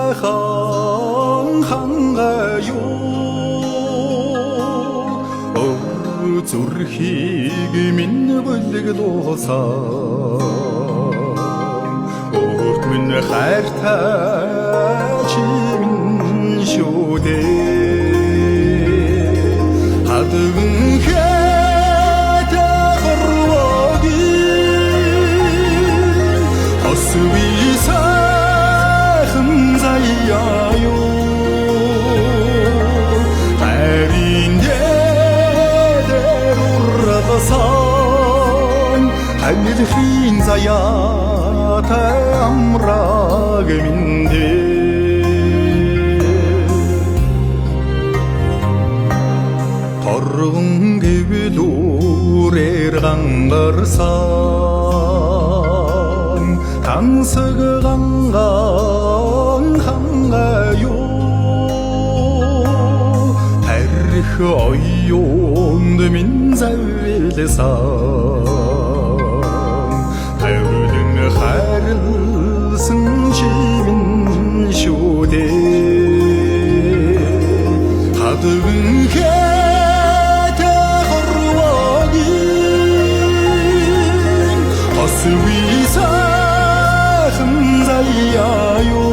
сайхан хангаюу зүрхийг минь бүлэглуулсан өөрт минь хайртай чимэн шүү дээ хадган хэта хорвогийн осви сайхан заяаю Ханилхийн заяатай амраг миндэ торгон гэвлүүрээр гангарсан тансаг ганган хангаю тарих оюунд минь завлсан хайрлсан чимэн шүү дээ хадган хэта хорвогийн осви сайхан заяаю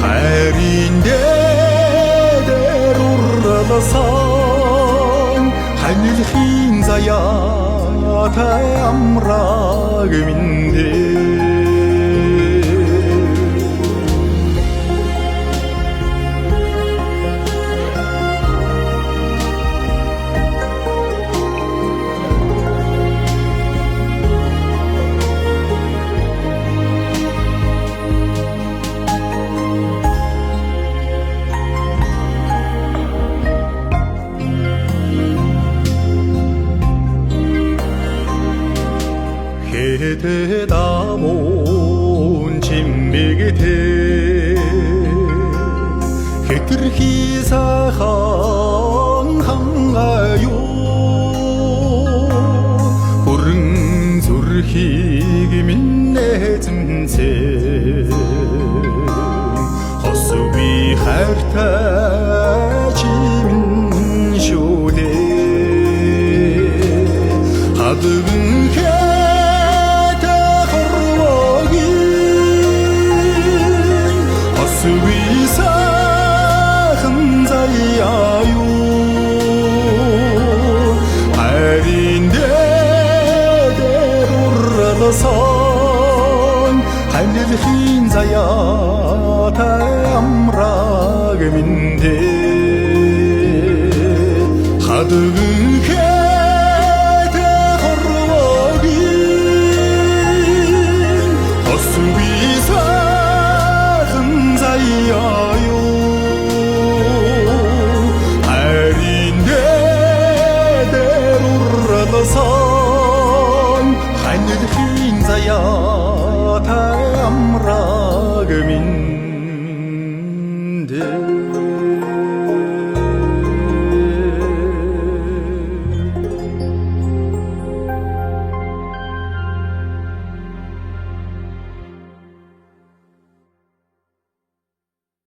хайрын дээр урласан ханилхийн заяатай амраг миндэ 해대다몬 진미기대 해들히 사항 항가요 호릉 소르히기 민내증세 허수비 하르타 지민 쇼대 하드근 위사한 자야요 하린데 대로라선 하늘흰 자야 다암라금인데 하드은 하늘흰 자야 다암라금인